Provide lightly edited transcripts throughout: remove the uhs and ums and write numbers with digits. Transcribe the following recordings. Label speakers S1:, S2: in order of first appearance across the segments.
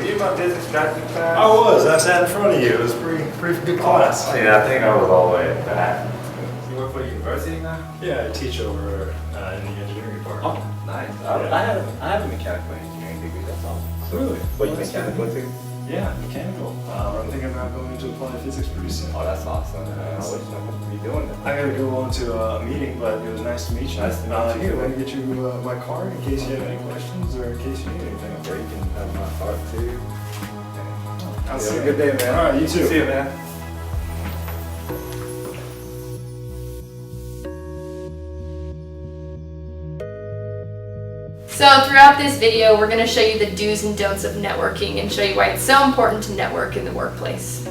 S1: Were you in my business strategy class?
S2: I sat in front of you. It was pretty good class.
S1: Oh, yeah, I think I was all the way back. You work for the university now?
S2: Yeah, I teach over in the engineering department.
S1: Oh, nice.
S2: Yeah.
S1: I have a mechanical engineering degree, that's all.
S2: Really?
S1: What, you mechanical too?
S2: Yeah, mechanical. I'm thinking about going into applied physics pretty soon.
S1: Oh, that's awesome. I wish I could be doing that.
S2: I gotta go on to a meeting, but it was nice to meet you.
S1: Nice to meet you.
S2: Here, let me get you my card in case you have any questions or in case you need anything.
S1: Or you can have my card too.
S2: I'll see
S1: Have
S2: you.
S1: a good day, man.
S2: All right, you too.
S1: See you, man.
S3: So throughout this video, we're going to show you the do's and don'ts of networking and show you why it's so important to network in the workplace.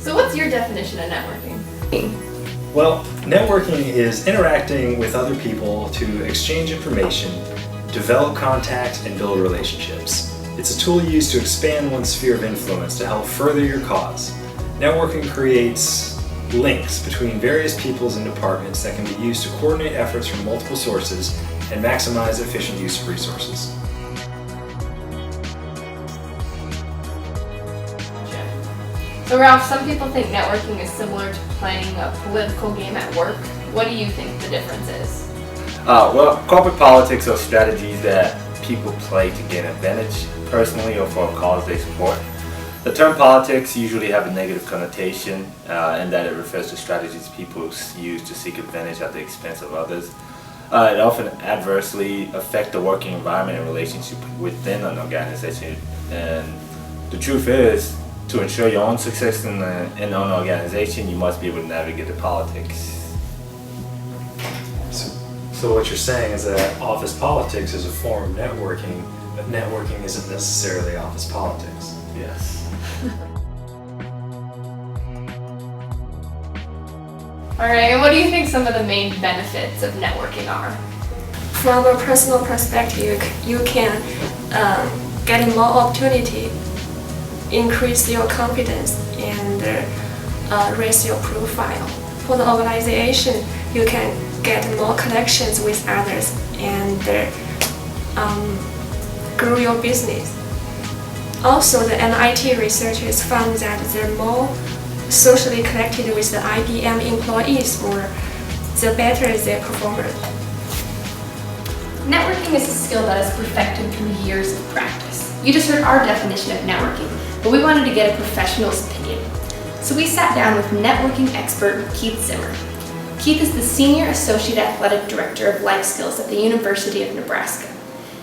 S3: So what's your definition of networking?
S2: Well, networking is interacting with other people to exchange information, develop contacts, and build relationships. It's a tool used to expand one's sphere of influence to help further your cause. Networking creates links between various peoples and departments that can be used to coordinate efforts from multiple sources and maximize efficient use of resources.
S3: So Ralph, some people think networking is similar to playing a political game at work. What do you think the difference is?
S1: Well, corporate politics are strategies that people play to gain advantage, personally or for a cause they support. The term politics usually have a negative connotation in that it refers to strategies people use to seek advantage at the expense of others. It often adversely affects the working environment and relationship within an organization. And the truth is, to ensure your own success in an organization, you must be able to navigate the politics.
S2: So what you're saying is that office politics is a form of networking, but networking isn't necessarily office politics.
S1: Yes.
S3: Alright, and what do you think some of the main benefits of networking are?
S4: From a personal perspective, you can get more opportunity, increase your confidence, and raise your profile. For the organization, you can get more connections with others and grow your business. Also, the MIT researchers found that the more socially connected with the IBM employees were, the better their performance.
S3: Networking is a skill that is perfected through years of practice. You just heard our definition of networking, but we wanted to get a professional's opinion. So we sat down with networking expert Keith Zimmer. Keith is the Senior Associate Athletic Director of Life Skills at the University of Nebraska.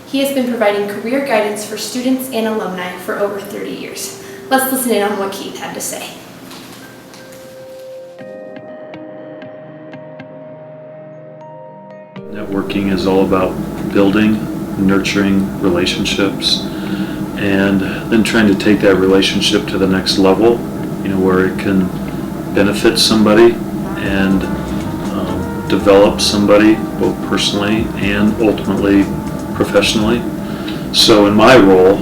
S3: He has been providing career guidance for students and alumni for over 30 years. Let's listen in on what Keith had to say.
S5: Networking is all about building, nurturing relationships, and then trying to take that relationship to the next level, where it can benefit somebody and develop somebody both personally and ultimately professionally. So in my role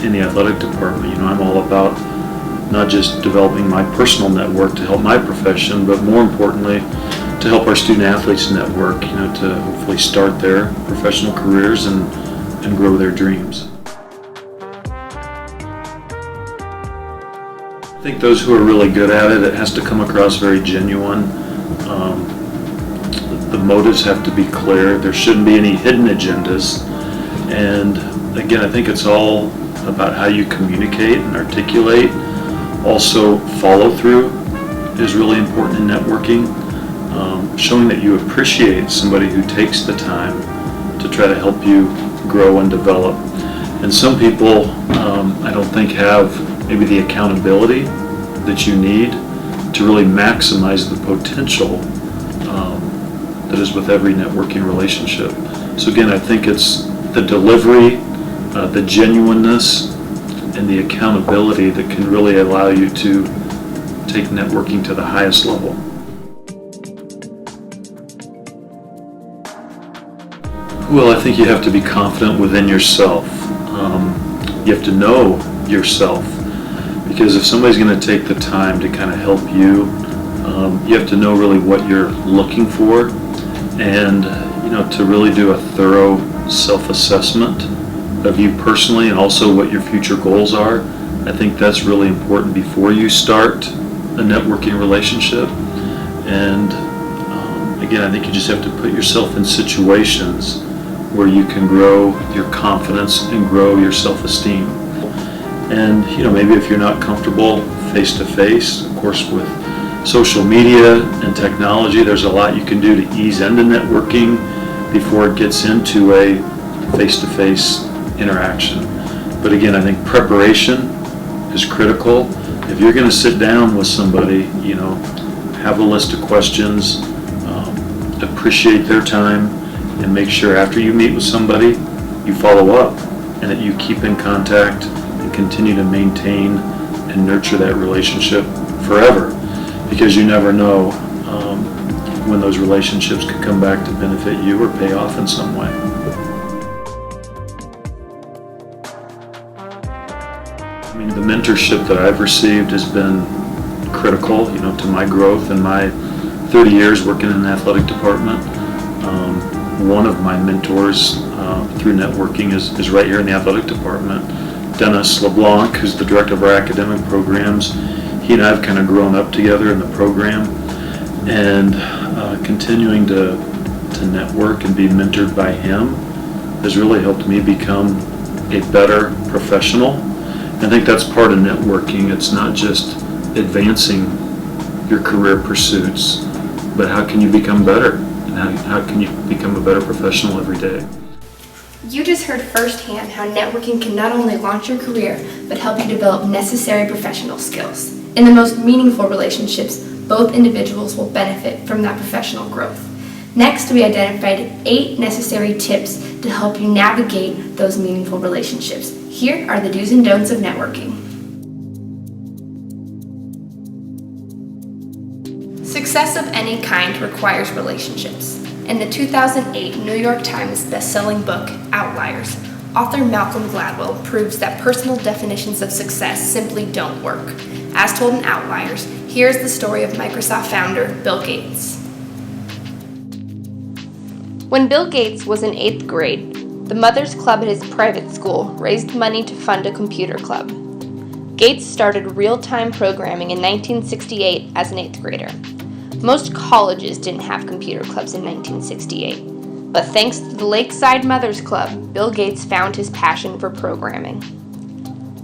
S5: in the athletic department, I'm all about not just developing my personal network to help my profession, but more importantly, to help our student athletes network, to hopefully start their professional careers and grow their dreams. I think those who are really good at it, it has to come across very genuine. The motives have to be clear. There shouldn't be any hidden agendas. And again, I think it's all about how you communicate and articulate. Also, follow through is really important in networking. Showing that you appreciate somebody who takes the time to try to help you grow and develop. And some people, I don't think, have maybe the accountability that you need to really maximize the potential that is with every networking relationship. So again, I think it's the delivery, the genuineness, and the accountability that can really allow you to take networking to the highest level. Well, I think you have to be confident within yourself. You have to know yourself, because if somebody's going to take the time to kind of help you, you have to know really what you're looking for, and to really do a thorough self-assessment of you personally and also what your future goals are. I think that's really important before you start a networking relationship. And again, I think you just have to put yourself in situations where you can grow your confidence and grow your self-esteem. And maybe if you're not comfortable face-to-face, of course with social media and technology, there's a lot you can do to ease into networking before it gets into a face-to-face interaction. But again, I think preparation is critical. If you're going to sit down with somebody, have a list of questions, appreciate their time, and make sure after you meet with somebody, you follow up and that you keep in contact and continue to maintain and nurture that relationship forever, because you never know when those relationships could come back to benefit you or pay off in some way. I mean, the mentorship that I've received has been critical, to my growth and my 30 years working in the athletic department. One of my mentors through networking is right here in the athletic department. Dennis LeBlanc, who's the director of our academic programs. He and I have kind of grown up together in the program, and continuing to network and be mentored by him has really helped me become a better professional. I think that's part of networking. It's not just advancing your career pursuits, but how can you become better? And how can you become a better professional every day?
S3: You just heard firsthand how networking can not only launch your career, but help you develop necessary professional skills. In the most meaningful relationships, both individuals will benefit from that professional growth. Next, we identified 8 necessary tips to help you navigate those meaningful relationships. Here are the do's and don'ts of networking. Success of any kind requires relationships. In the 2008 New York Times best-selling book, Outliers, author Malcolm Gladwell proves that personal definitions of success simply don't work. As told in Outliers, here's the story of Microsoft founder Bill Gates. When Bill Gates was in 8th grade, the Mothers Club at his private school raised money to fund a computer club. Gates started real-time programming in 1968 as an 8th grader. Most colleges didn't have computer clubs in 1968, but thanks to the Lakeside Mothers Club, Bill Gates found his passion for programming.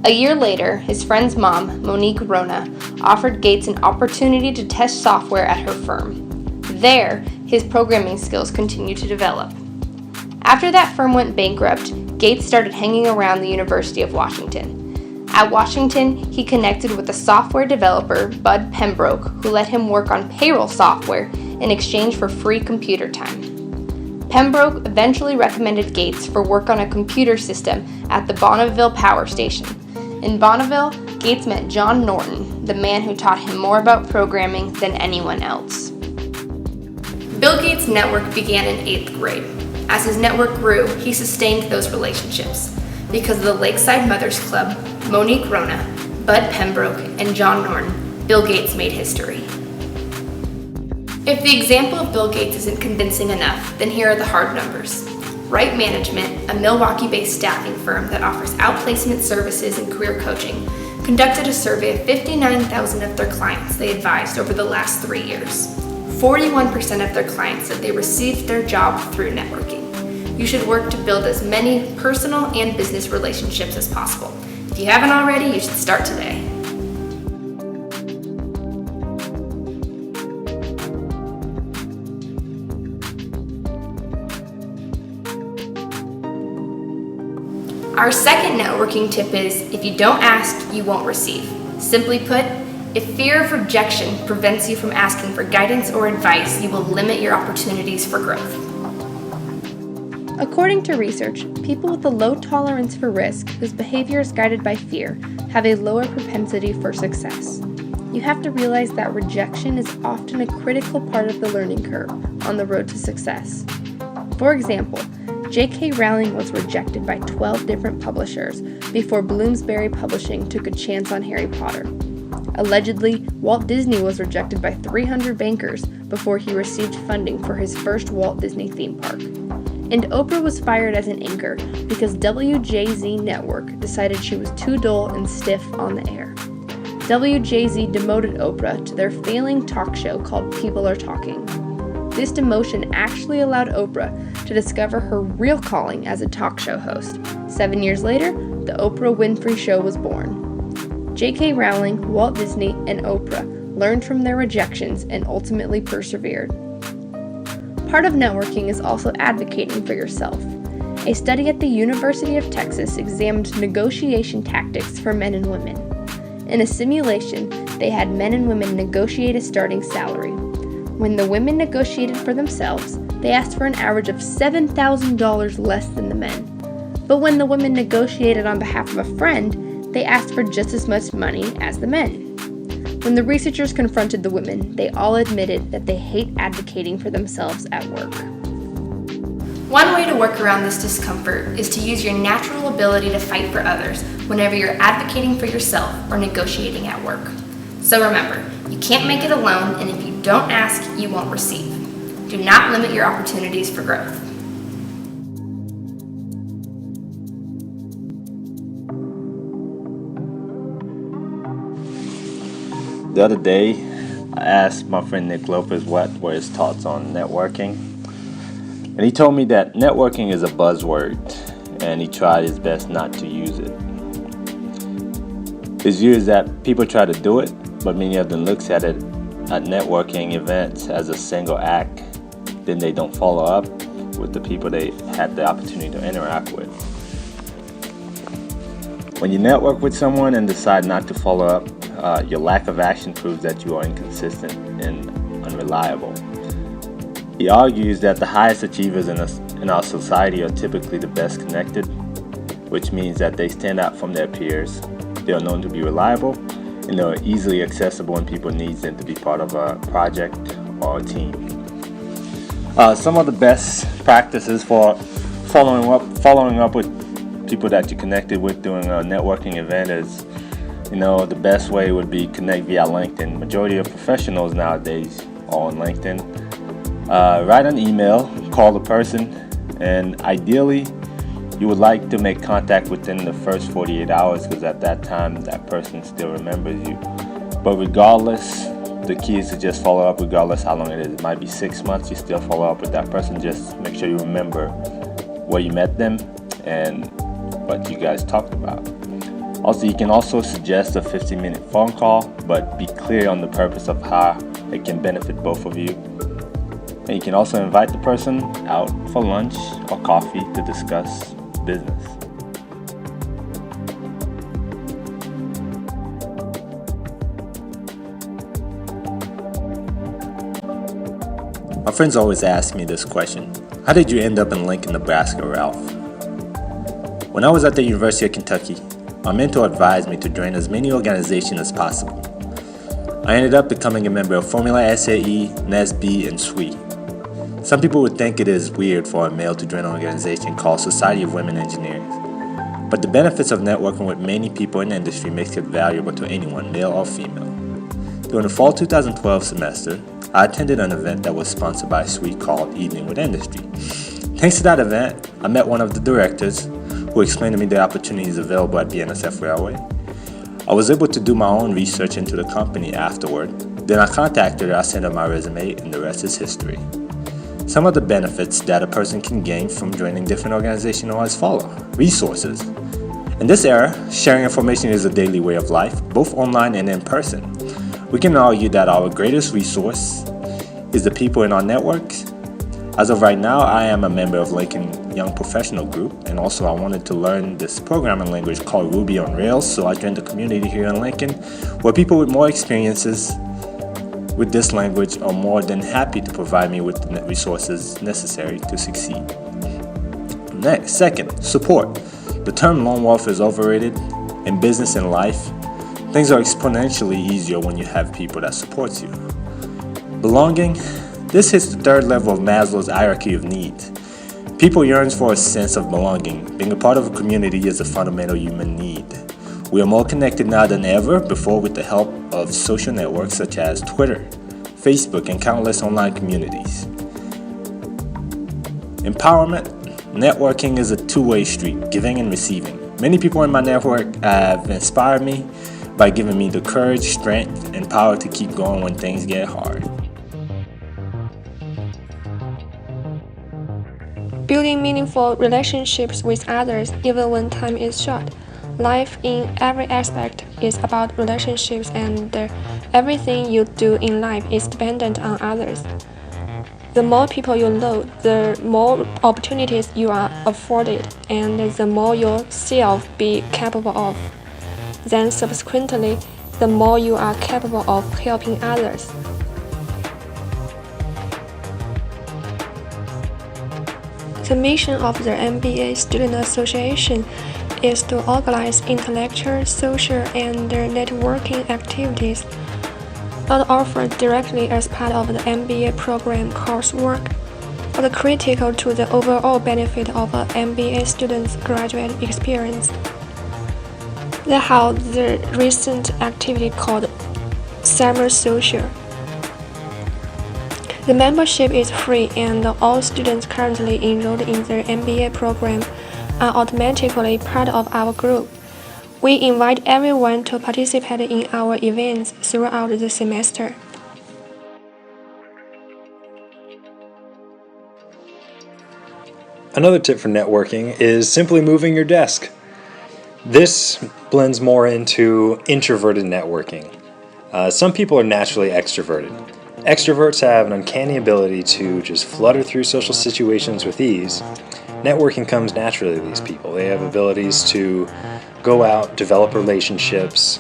S3: A year later, his friend's mom, Monique Rona, offered Gates an opportunity to test software at her firm. There, his programming skills continued to develop. After that firm went bankrupt, Gates started hanging around the University of Washington. At Washington, he connected with a software developer, Bud Pembroke, who let him work on payroll software in exchange for free computer time. Pembroke eventually recommended Gates for work on a computer system at the Bonneville Power Station. In Bonneville, Gates met John Norton, the man who taught him more about programming than anyone else. Bill Gates' network began in 8th grade. As his network grew, he sustained those relationships. Because of the Lakeside Mothers Club, Monique Rona, Bud Pembroke, and John Norton, Bill Gates made history. If the example of Bill Gates isn't convincing enough, then here are the hard numbers. Right Management, a Milwaukee-based staffing firm that offers outplacement services and career coaching, conducted a survey of 59,000 of their clients they advised over the last 3 years. 41% of their clients said they received their job through networking. You should work to build as many personal and business relationships as possible. If you haven't already, you should start today. Our second networking tip is, if you don't ask, you won't receive. Simply put, if fear of rejection prevents you from asking for guidance or advice, you will limit your opportunities for growth. According to research, people with a low tolerance for risk, whose behavior is guided by fear, have a lower propensity for success. You have to realize that rejection is often a critical part of the learning curve on the road to success. For example, J.K. Rowling was rejected by 12 different publishers before Bloomsbury Publishing took a chance on Harry Potter. Allegedly, Walt Disney was rejected by 300 bankers before he received funding for his first Walt Disney theme park. And Oprah was fired as an anchor because WJZ Network decided she was too dull and stiff on the air. WJZ demoted Oprah to their failing talk show called People Are Talking. This demotion actually allowed Oprah to discover her real calling as a talk show host. 7 years later, The Oprah Winfrey Show was born. J.K. Rowling, Walt Disney, and Oprah learned from their rejections and ultimately persevered. Part of networking is also advocating for yourself. A study at the University of Texas examined negotiation tactics for men and women. In a simulation, they had men and women negotiate a starting salary. When the women negotiated for themselves, they asked for an average of $7,000 less than the men. But when the women negotiated on behalf of a friend, they asked for just as much money as the men. When the researchers confronted the women, they all admitted that they hate advocating for themselves at work.
S6: One way to work around this discomfort is to use your natural ability to fight for others whenever you're advocating for yourself or negotiating at work. So remember, you can't make it alone, and if you don't ask, you won't receive. Do not limit your opportunities for growth.
S1: The other day, I asked my friend Nick Lopez what were his thoughts on networking. And he told me that networking is a buzzword, and he tried his best not to use it. His view is that people try to do it, but many of them looks at it at networking events as a single act. Then they don't follow up with the people they had the opportunity to interact with. When you network with someone and decide not to follow up, your lack of action proves that you are inconsistent and unreliable. He argues that the highest achievers in our society are typically the best connected, which means that they stand out from their peers. They are known to be reliable, and they are easily accessible when people need them to be part of a project or a team. Some of the best practices for following up with people that you connected with during a networking event is, the best way would be connect via LinkedIn. Majority of professionals nowadays are on LinkedIn. Write an email, call the person, and ideally, you would like to make contact within the first 48 hours because at that time, that person still remembers you. But regardless, the key is to just follow up regardless how long it is. It might be 6 months, you still follow up with that person. Just make sure you remember where you met them and what you guys talked about. Also, you can also suggest a 15-minute phone call, but be clear on the purpose of how it can benefit both of you. And you can also invite the person out for lunch or coffee to discuss business. My friends always ask me this question: how did you end up in Lincoln, Nebraska, Ralph? When I was at the University of Kentucky, my mentor advised me to join as many organizations as possible. I ended up becoming a member of Formula SAE, NSB, and SWE. Some people would think it is weird for a male to join an organization called Society of Women Engineers. But the benefits of networking with many people in the industry makes it valuable to anyone, male or female. During the fall 2012 semester, I attended an event that was sponsored by SWE called Evening with Industry. Thanks to that event, I met one of the directors who explained to me the opportunities available at BNSF Railway. I was able to do my own research into the company afterward. Then I contacted her, I sent her my resume, and the rest is history. Some of the benefits that a person can gain from joining different organizations are as follow. Resources. In this era, sharing information is a daily way of life, both online and in person. We can argue that our greatest resource is the people in our networks. As of right now, I am a member of Lincoln Young Professional Group, and also I wanted to learn this programming language called Ruby on Rails, so I joined the community here in Lincoln, where people with more experiences with this language are more than happy to provide me with the resources necessary to succeed. Next, second, support. The term lone wolf is overrated. In business and life, things are exponentially easier when you have people that support you. Belonging. This hits the third level of Maslow's hierarchy of needs. People yearn for a sense of belonging. Being a part of a community is a fundamental human need. We are more connected now than ever before with the help of social networks such as Twitter, Facebook, and countless online communities. Empowerment. Networking is a two-way street, giving and receiving. Many people in my network have inspired me by giving me the courage, strength, and power to keep going when things get hard.
S7: Building meaningful relationships with others even when time is short. Life in every aspect is about relationships, and everything you do in life is dependent on others. The more people you know, the more opportunities you are afforded, and the more yourself be capable of. Then subsequently, the more you are capable of helping others. The mission of the MBA Student Association is to organize intellectual, social, and networking activities not offered directly as part of the MBA program coursework, but critical to the overall benefit of an MBA student's graduate experience. They held the recent activity called Summer Social. The membership is free, and all students currently enrolled in the MBA program are automatically part of our group. We invite everyone to participate in our events throughout the semester.
S2: Another tip for networking is simply moving your desk. This blends more into introverted networking. Some people are naturally extroverted. Extroverts have an uncanny ability to just flutter through social situations with ease. Networking comes naturally to these people. They have abilities to go out, develop relationships,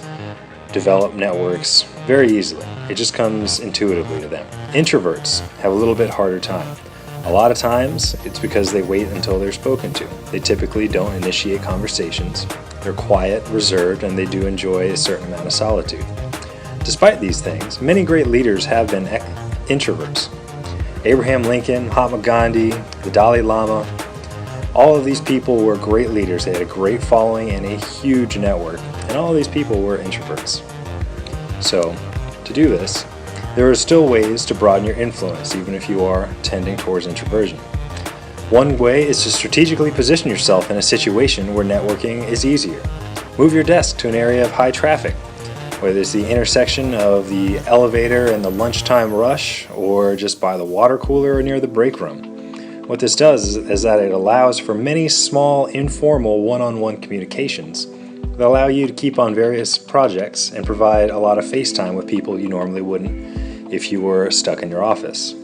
S2: develop networks very easily. It just comes intuitively to them. Introverts have a little bit harder time. A lot of times, it's because they wait until they're spoken to. They typically don't initiate conversations. They're quiet, reserved, and they do enjoy a certain amount of solitude. Despite these things, many great leaders have been introverts. Abraham Lincoln, Mahatma Gandhi, the Dalai Lama, all of these people were great leaders. They had a great following and a huge network, and all of these people were introverts. So, to do this, there are still ways to broaden your influence, even if you are tending towards introversion. One way is to strategically position yourself in a situation where networking is easier. Move your desk to an area of high traffic, whether it's the intersection of the elevator and the lunchtime rush, or just by the water cooler or near the break room. What this does is that it allows for many small, informal one-on-one communications that allow you to keep on various projects and provide a lot of face time with people you normally wouldn't if you were stuck in your office.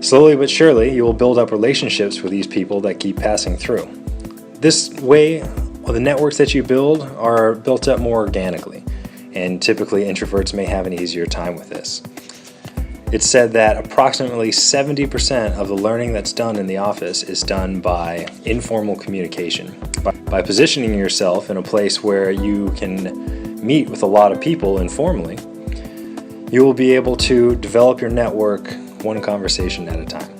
S2: Slowly but surely, you will build up relationships with these people that keep passing through. This way, the networks that you build are built up more organically, and typically introverts may have an easier time with this. It's said that approximately 70% of the learning that's done in the office is done by informal communication. By positioning yourself in a place where you can meet with a lot of people informally, you will be able to develop your network one conversation at a time.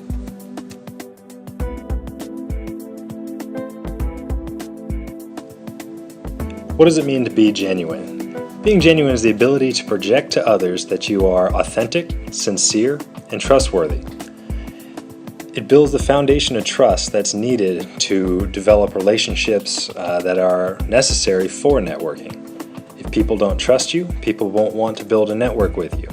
S2: What does it mean to be genuine? Being genuine is the ability to project to others that you are authentic, sincere, and trustworthy. It builds the foundation of trust that's needed to develop relationships that are necessary for networking. If people don't trust you, people won't want to build a network with you.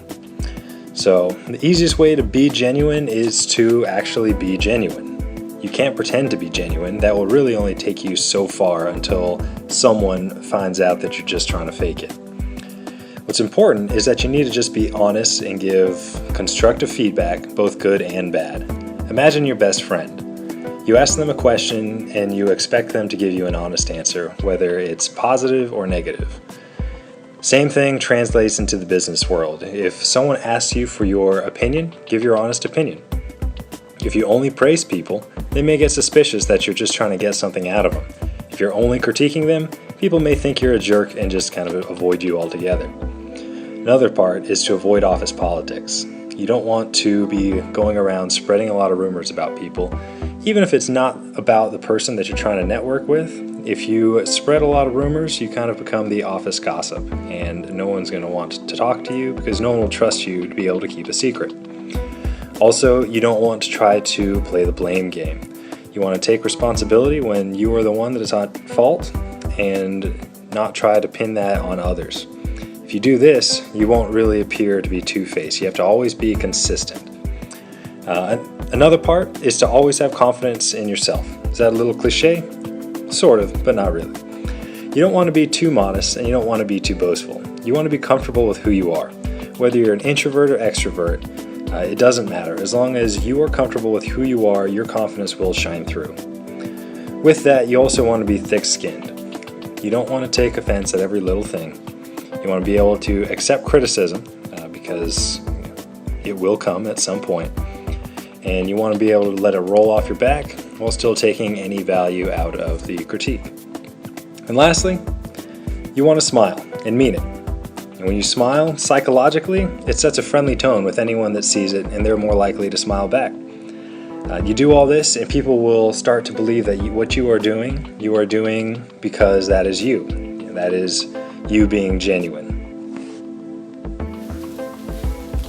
S2: So, the easiest way to be genuine is to actually be genuine. You can't pretend to be genuine. That will really only take you so far until someone finds out that you're just trying to fake it. What's important is that you need to just be honest and give constructive feedback, both good and bad. Imagine your best friend. You ask them a question and you expect them to give you an honest answer, whether it's positive or negative. Same thing translates into the business world. If someone asks you for your opinion, give your honest opinion. If you only praise people, they may get suspicious that you're just trying to get something out of them. If you're only critiquing them, people may think you're a jerk and just kind of avoid you altogether. Another part is to avoid office politics. You don't want to be going around spreading a lot of rumors about people, even if it's not about the person that you're trying to network with. if you spread a lot of rumors, you kind of become the office gossip, and no one's going to want to talk to you because no one will trust you to be able to keep a secret. Also, you don't want to try to play the blame game. You want to take responsibility when you are the one that is at fault and not try to pin that on others. If you do this, you won't really appear to be two-faced. You have to always be consistent. Another part is to always have confidence in yourself. Is that a little cliche? Sort of, but not really. You don't want to be too modest and you don't want to be too boastful. You want to be comfortable with who you are. Whether you're an introvert or extrovert, it doesn't matter. As long as you are comfortable with who you are, your confidence will shine through. With that, you also want to be thick-skinned. You don't want to take offense at every little thing. You want to be able to accept criticism because it will come at some point. And you want to be able to let it roll off your back while still taking any value out of the critique. And lastly, you want to smile and mean it. And when you smile, psychologically, it sets a friendly tone with anyone that sees it, and they're more likely to smile back. You do all this, and people will start to believe that what you are doing because that is you. That is you being genuine.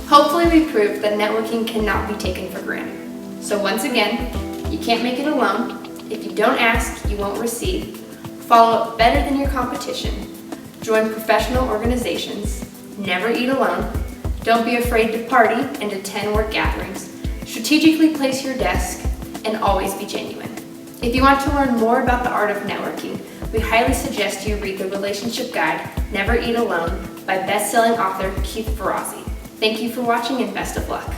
S6: Hopefully we proved that networking cannot be taken for granted. So once again, you can't make it alone. If you don't ask, you won't receive. Follow up better than your competition. Join professional organizations. Never eat alone. Don't be afraid to party and attend work gatherings. Strategically place your desk and always be genuine. If you want to learn more about the art of networking, we highly suggest you read the relationship guide, Never Eat Alone, by best-selling author Keith Ferrazzi. Thank you for watching and best of luck.